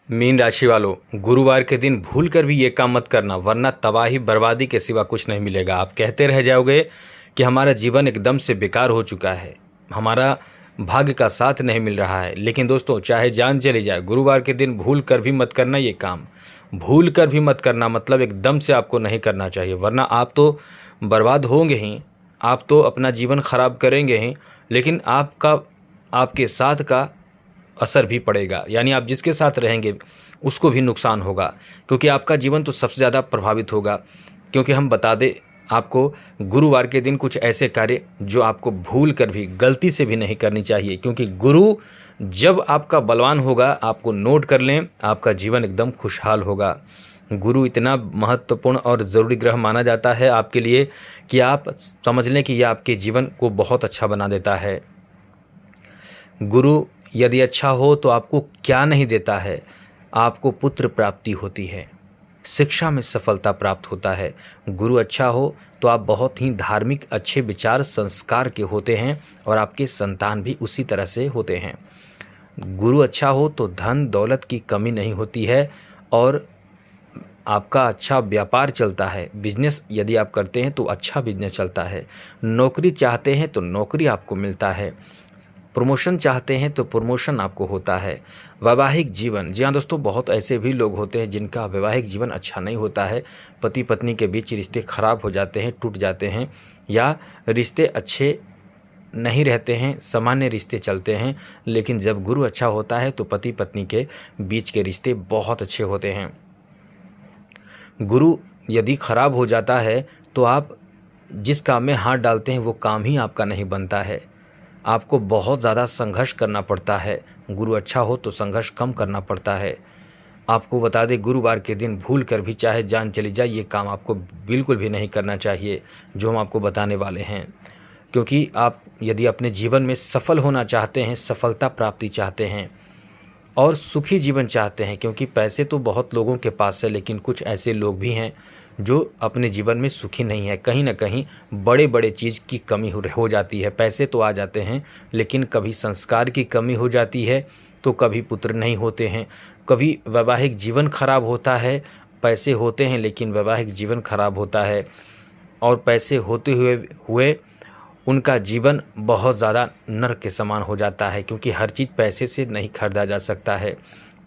Mean राशि वालों, गुरुवार के दिन भूल कर भी ये काम मत करना, वरना तबाही बर्बादी के सिवा कुछ नहीं मिलेगा। आप कहते रह जाओगे कि हमारा जीवन एकदम से बेकार हो चुका है, हमारा भाग्य का साथ नहीं मिल रहा है। लेकिन दोस्तों, चाहे जान चली जाए, गुरुवार के दिन भूल कर भी मत करना ये काम। भूल कर भी मत करना मतलब एकदम से आपको नहीं करना चाहिए, वरना आप तो बर्बाद होंगे ही, आप तो अपना जीवन खराब करेंगे ही, लेकिन आपके साथ का असर भी पड़ेगा। यानी आप जिसके साथ रहेंगे उसको भी नुकसान होगा, क्योंकि आपका जीवन तो सबसे ज़्यादा प्रभावित होगा। क्योंकि हम बता दें आपको, गुरुवार के दिन कुछ ऐसे कार्य जो आपको भूल कर भी, गलती से भी नहीं करनी चाहिए, क्योंकि गुरु जब आपका बलवान होगा, आपको नोट कर लें, आपका जीवन एकदम खुशहाल होगा। गुरु इतना महत्वपूर्ण और ज़रूरी ग्रह माना जाता है आपके लिए कि आप समझ लें कि यह आपके जीवन को बहुत अच्छा बना देता है। गुरु यदि अच्छा हो तो आपको क्या नहीं देता है, आपको पुत्र प्राप्ति होती है, शिक्षा में सफलता प्राप्त होता है। गुरु अच्छा हो तो आप बहुत ही धार्मिक, अच्छे विचार संस्कार के होते हैं और आपके संतान भी उसी तरह से होते हैं। गुरु अच्छा हो तो धन दौलत की कमी नहीं होती है और आपका अच्छा व्यापार चलता है। बिजनेस यदि आप करते हैं तो अच्छा बिजनेस चलता है। नौकरी चाहते हैं तो नौकरी आपको मिलता है। प्रमोशन चाहते हैं तो प्रमोशन आपको होता है। वैवाहिक जीवन, जी हाँ दोस्तों, बहुत ऐसे भी लोग होते हैं जिनका वैवाहिक जीवन अच्छा नहीं होता है। पति पत्नी के बीच रिश्ते खराब हो जाते हैं, टूट जाते हैं, या रिश्ते अच्छे नहीं रहते हैं, सामान्य रिश्ते चलते हैं। लेकिन जब गुरु अच्छा होता है तो पति पत्नी के बीच के रिश्ते बहुत अच्छे होते हैं। गुरु यदि खराब हो जाता है तो आप जिस काम में हाथ डालते हैं वो काम ही आपका नहीं बनता है, आपको बहुत ज़्यादा संघर्ष करना पड़ता है। गुरु अच्छा हो तो संघर्ष कम करना पड़ता है। आपको बता दें, गुरुवार के दिन भूल कर भी चाहे जान चली जाए, ये काम आपको बिल्कुल भी नहीं करना चाहिए जो हम आपको बताने वाले हैं। क्योंकि आप यदि अपने जीवन में सफल होना चाहते हैं, सफलता प्राप्ति चाहते हैं और सुखी जीवन चाहते हैं, क्योंकि पैसे तो बहुत लोगों के पास है, लेकिन कुछ ऐसे लोग भी हैं जो अपने जीवन में सुखी नहीं है। कहीं ना कहीं बड़े बड़े चीज़ की कमी हो जाती है। पैसे तो आ जाते हैं, लेकिन कभी संस्कार की कमी हो जाती है, तो कभी पुत्र नहीं होते हैं, कभी वैवाहिक जीवन खराब होता है। पैसे होते हैं लेकिन वैवाहिक जीवन खराब होता है, और पैसे होते हुए उनका जीवन बहुत ज़्यादा नरक के समान हो जाता है। क्योंकि हर चीज़ पैसे से नहीं खरीदा जा सकता है।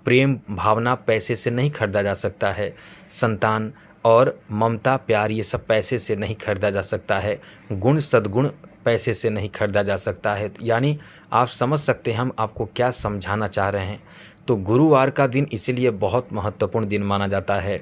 प्रेम भावना पैसे से नहीं खरीदा जा सकता है। संतान और ममता प्यार ये सब पैसे से नहीं खरीदा जा सकता है। गुण सद्गुण पैसे से नहीं खरीदा जा सकता है। यानी आप समझ सकते हैं हम आपको क्या समझाना चाह रहे हैं। तो गुरुवार का दिन इसीलिए बहुत महत्वपूर्ण दिन माना जाता है।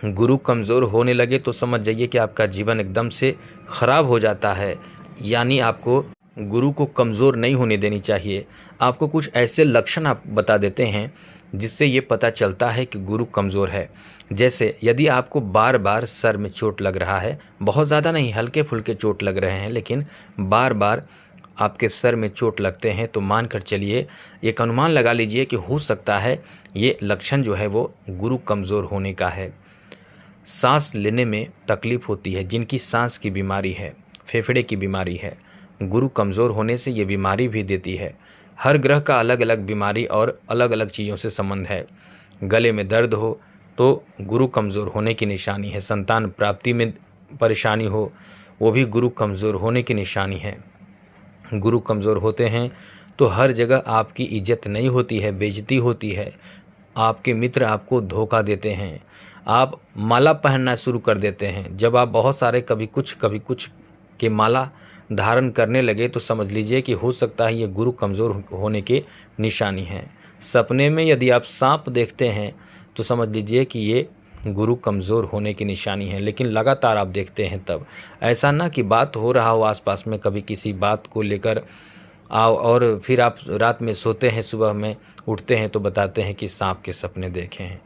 गुरु कमज़ोर होने लगे तो समझ जाइए कि आपका जीवन एकदम से ख़राब हो जाता है। यानी आपको गुरु को कमज़ोर नहीं होने देनी चाहिए। आपको कुछ ऐसे लक्षण आप बता देते हैं जिससे ये पता चलता है कि गुरु कमज़ोर है। जैसे यदि आपको बार बार सर में चोट लग रहा है, बहुत ज़्यादा नहीं, हल्के फुल्के चोट लग रहे हैं, लेकिन बार बार आपके सर में चोट लगते हैं, तो मान कर चलिए, एक अनुमान लगा लीजिए कि हो सकता है ये लक्षण जो है वो गुरु कमज़ोर होने का है। सांस लेने में तकलीफ़ होती है, जिनकी सांस की बीमारी है, फेफड़े की बीमारी है, गुरु कमज़ोर होने से ये बीमारी भी देती है। हर ग्रह का अलग अलग बीमारी और अलग अलग चीज़ों से संबंध है। गले में दर्द हो तो गुरु कमज़ोर होने की निशानी है। संतान प्राप्ति में परेशानी हो, वो भी गुरु कमज़ोर होने की निशानी है। गुरु कमज़ोर होते हैं तो हर जगह आपकी इज्जत नहीं होती है, बेइज्जती होती है। आपके मित्र आपको धोखा देते हैं, आप माला पहनना शुरू कर देते हैं। जब आप बहुत सारे कभी कुछ के माला धारण करने लगे तो समझ लीजिए कि हो सकता है ये गुरु कमज़ोर होने की निशानी है। सपने में यदि आप सांप देखते हैं तो समझ लीजिए कि ये गुरु कमज़ोर होने की निशानी है। लेकिन लगातार आप देखते हैं तब, ऐसा ना कि बात हो रहा हो आसपास में, कभी किसी बात को लेकर आओ और फिर आप रात में सोते हैं, सुबह में उठते हैं तो बताते हैं कि सांप के सपने देखे हैं।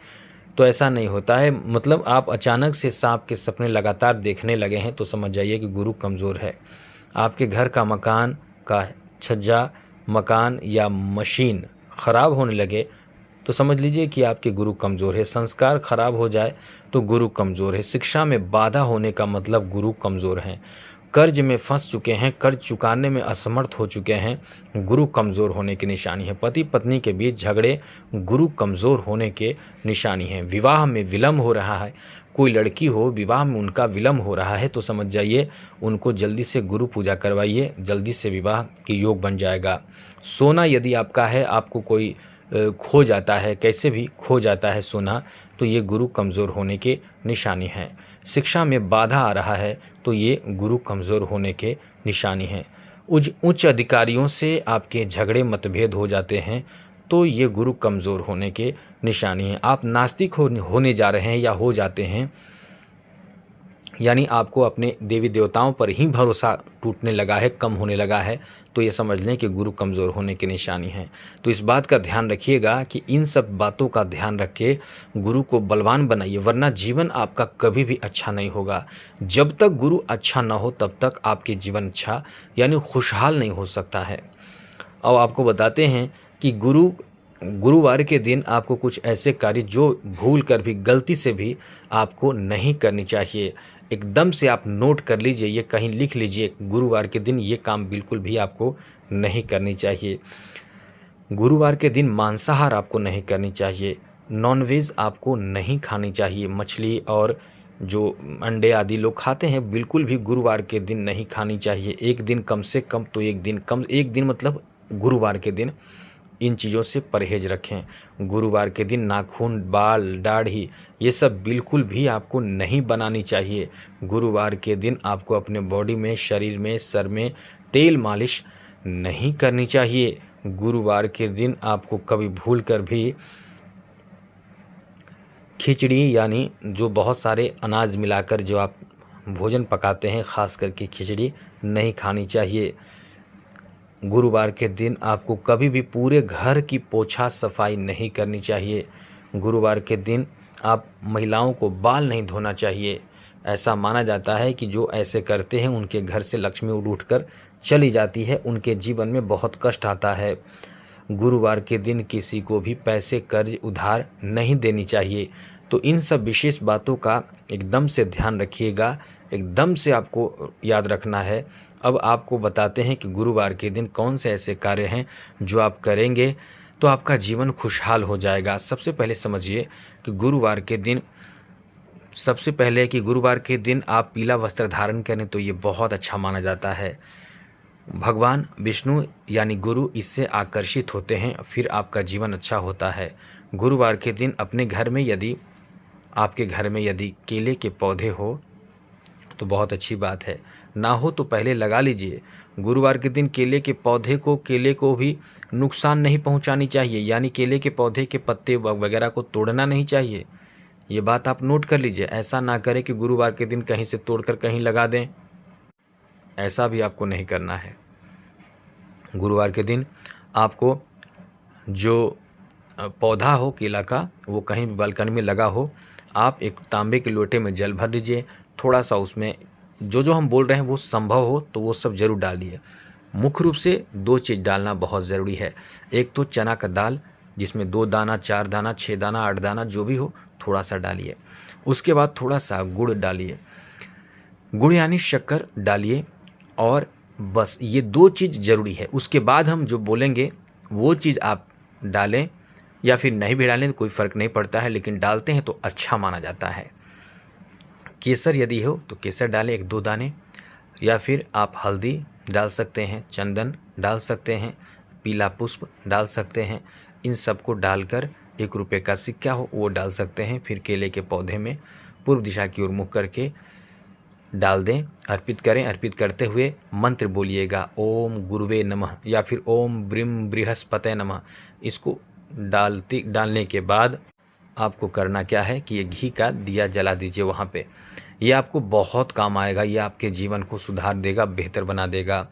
तो ऐसा नहीं होता है। मतलब आप अचानक से सांप के सपने लगातार देखने लगे हैं तो समझ जाइए कि गुरु कमज़ोर है। आपके घर का मकान का छज्जा, मकान या मशीन ख़राब होने लगे तो समझ लीजिए कि आपके गुरु कमज़ोर है। संस्कार खराब हो जाए तो गुरु कमज़ोर है। शिक्षा में बाधा होने का मतलब गुरु कमज़ोर है। कर्ज में फंस चुके हैं, कर्ज चुकाने में असमर्थ हो चुके हैं, गुरु कमज़ोर होने की निशानी है। पति पत्नी के बीच झगड़े गुरु कमज़ोर होने के निशानी है। विवाह में विलम्ब हो रहा है, कोई लड़की हो विवाह में उनका विलम्ब हो रहा है तो समझ जाइए उनको जल्दी से गुरु पूजा करवाइए, जल्दी से विवाह की योग बन जाएगा। सोना यदि आपका है, आपको कोई खो जाता है, कैसे भी खो जाता है सोना, तो ये गुरु कमज़ोर होने के निशानी है। शिक्षा में बाधा आ रहा है तो ये गुरु कमज़ोर होने के निशानी है। उच्च अधिकारियों से आपके झगड़े मतभेद हो जाते हैं तो ये गुरु कमज़ोर होने के निशानी है। आप नास्तिक होने जा रहे हैं या हो जाते हैं, यानी आपको अपने देवी देवताओं पर ही भरोसा टूटने लगा है, कम होने लगा है, तो ये समझ लें कि गुरु कमज़ोर होने की निशानी है। तो इस बात का ध्यान रखिएगा कि इन सब बातों का ध्यान रख के गुरु को बलवान बनाइए, वरना जीवन आपका कभी भी अच्छा नहीं होगा। जब तक गुरु अच्छा ना हो तब तक आपके जीवन अच्छा यानी खुशहाल नहीं हो सकता है। अब आपको बताते हैं कि गुरुवार के दिन आपको कुछ ऐसे कार्य जो भूल कर भी, गलती से भी आपको नहीं करनी चाहिए। एकदम से आप नोट कर लीजिए, ये कहीं लिख लीजिए, गुरुवार के दिन ये काम बिल्कुल भी आपको नहीं करनी चाहिए। गुरुवार के दिन मांसाहार आपको नहीं करनी चाहिए, नॉनवेज आपको नहीं खानी चाहिए। मछली और जो अंडे आदि लोग खाते हैं बिल्कुल भी गुरुवार के दिन नहीं खानी चाहिए। एक दिन कम से कम तो एक दिन मतलब गुरुवार के दिन इन चीज़ों से परहेज रखें। गुरुवार के दिन नाखून, बाल, दाढ़ी ये सब बिल्कुल भी आपको नहीं बनानी चाहिए। गुरुवार के दिन आपको अपने बॉडी में, शरीर में, सर में तेल मालिश नहीं करनी चाहिए। गुरुवार के दिन आपको कभी भूल कर भी खिचड़ी यानी जो बहुत सारे अनाज मिलाकर जो आप भोजन पकाते हैं, ख़ास करके खिचड़ी नहीं खानी चाहिए। गुरुवार के दिन आपको कभी भी पूरे घर की पोछा सफाई नहीं करनी चाहिए। गुरुवार के दिन आप महिलाओं को बाल नहीं धोना चाहिए। ऐसा माना जाता है कि जो ऐसे करते हैं उनके घर से लक्ष्मी उठकर चली जाती है, उनके जीवन में बहुत कष्ट आता है। गुरुवार के दिन किसी को भी पैसे कर्ज उधार नहीं देनी चाहिए। तो इन सब विशेष बातों का एकदम से ध्यान रखिएगा, एकदम से आपको याद रखना है। अब आपको बताते हैं कि गुरुवार के दिन कौन से ऐसे कार्य हैं जो आप करेंगे तो आपका जीवन खुशहाल हो जाएगा। सबसे पहले समझिए कि गुरुवार के दिन आप पीला वस्त्र धारण करें तो ये बहुत अच्छा माना जाता है। भगवान विष्णु यानी गुरु इससे आकर्षित होते हैं, फिर आपका जीवन अच्छा होता है। गुरुवार के दिन अपने घर में आपके घर में यदि केले के पौधे हो तो बहुत अच्छी बात है, ना हो तो पहले लगा लीजिए। गुरुवार के दिन केले को भी नुकसान नहीं पहुंचानी चाहिए, यानी केले के पौधे के पत्ते वगैरह को तोड़ना नहीं चाहिए। ये बात आप नोट कर लीजिए। ऐसा ना करें कि गुरुवार के दिन कहीं से तोड़कर कहीं लगा दें, ऐसा भी आपको नहीं करना है। गुरुवार के दिन आपको जो पौधा हो केला का वो कहीं भी बालकनी में लगा हो, आप एक तांबे के लोटे में जल भर लीजिए, थोड़ा सा उसमें जो हम बोल रहे हैं वो संभव हो तो वो सब ज़रूर डालिए। मुख्य रूप से 2 चीज़ डालना बहुत ज़रूरी है। एक तो चना का दाल जिसमें 2 दाना, 4 दाना, 6 दाना, 8 दाना जो भी हो थोड़ा सा डालिए। उसके बाद थोड़ा सा गुड़ डालिए, गुड़ यानी शक्कर डालिए, और बस ये 2 चीज़ ज़रूरी है। उसके बाद हम जो बोलेंगे वो चीज़ आप डालें या फिर नहीं भी डालें तो कोई फ़र्क नहीं पड़ता है, लेकिन डालते हैं तो अच्छा माना जाता है। केसर यदि हो तो केसर डालें 1-2 दाने, या फिर आप हल्दी डाल सकते हैं, चंदन डाल सकते हैं, पीला पुष्प डाल सकते हैं। इन सबको डालकर 1 रुपये का सिक्का हो वो डाल सकते हैं। फिर केले के पौधे में पूर्व दिशा की ओर मुख करके डाल दें, अर्पित करें। अर्पित करते हुए मंत्र बोलिएगा, ओम गुरुवे नमः या फिर ओम ब्रीम बृहस्पते नमः। इसको डालने के बाद आपको करना क्या है कि ये घी का दिया जला दीजिए वहाँ पे। ये आपको बहुत काम आएगा, ये आपके जीवन को सुधार देगा, बेहतर बना देगा।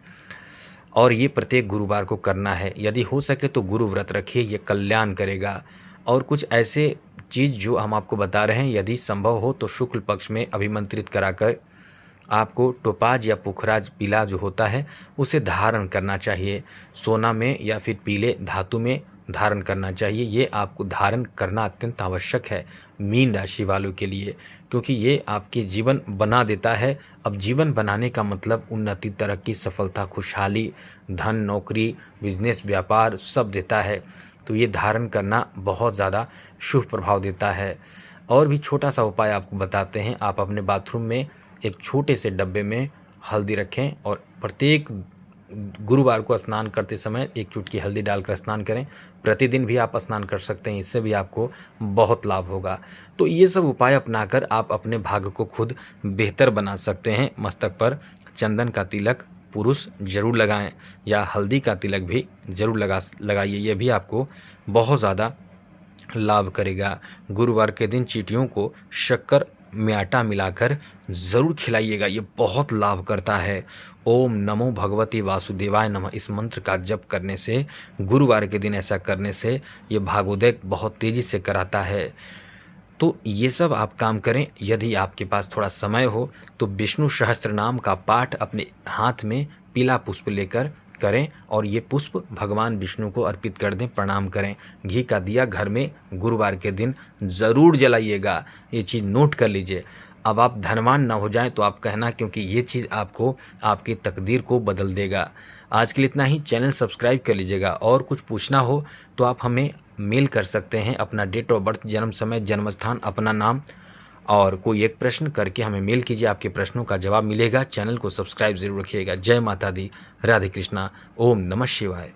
और ये प्रत्येक गुरुवार को करना है। यदि हो सके तो गुरु व्रत रखिए, ये कल्याण करेगा। और कुछ ऐसे चीज़ जो हम आपको बता रहे हैं, यदि संभव हो तो शुक्ल पक्ष में अभिमंत्रित कराकर आपको टोपाज या पुखराज पीला जो होता है उसे धारण करना चाहिए। सोना में या फिर पीले धातु में धारण करना चाहिए। ये आपको धारण करना अत्यंत आवश्यक है मीन राशि वालों के लिए, क्योंकि ये आपके जीवन बना देता है। अब जीवन बनाने का मतलब उन्नति, तरक्की, सफलता, खुशहाली, धन, नौकरी, बिजनेस, व्यापार सब देता है। तो ये धारण करना बहुत ज़्यादा शुभ प्रभाव देता है। और भी छोटा सा उपाय आपको बताते हैं। आप अपने बाथरूम में एक छोटे से डब्बे में हल्दी रखें और प्रत्येक गुरुवार को स्नान करते समय एक चुटकी हल्दी डालकर स्नान करें। प्रतिदिन भी आप स्नान कर सकते हैं, इससे भी आपको बहुत लाभ होगा। तो ये सब उपाय अपनाकर आप अपने भाग्य को खुद बेहतर बना सकते हैं। मस्तक पर चंदन का तिलक पुरुष जरूर लगाएं या हल्दी का तिलक भी जरूर लगाइए, ये भी आपको बहुत ज़्यादा लाभ करेगा। गुरुवार के दिन चींटियों को शक्कर में आटा मिलाकर ज़रूर खिलाइएगा, ये बहुत लाभ करता है। ओम नमो भगवती वासुदेवाय नमः इस मंत्र का जप करने से, गुरुवार के दिन ऐसा करने से ये भागोदय बहुत तेज़ी से कराता है। तो ये सब आप काम करें। यदि आपके पास थोड़ा समय हो तो विष्णु सहस्त्र नाम का पाठ अपने हाथ में पीला पुष्प लेकर करें और ये पुष्प भगवान विष्णु को अर्पित कर दें, प्रणाम करें। घी का दिया घर में गुरुवार के दिन ज़रूर जलाइएगा, ये चीज़ नोट कर लीजिए। अब आप धनवान ना हो जाएं तो आप कहना, क्योंकि ये चीज़ आपको आपकी तकदीर को बदल देगा। आज के लिए इतना ही। चैनल सब्सक्राइब कर लीजिएगा। और कुछ पूछना हो तो आप हमें मेल कर सकते हैं। अपना डेट ऑफ बर्थ, जन्म समय, जन्म स्थान, अपना नाम और कोई एक प्रश्न करके हमें मेल कीजिए, आपके प्रश्नों का जवाब मिलेगा। चैनल को सब्सक्राइब जरूर रखिएगा। जय माता दी, राधे कृष्णा, ओम नमः शिवाय।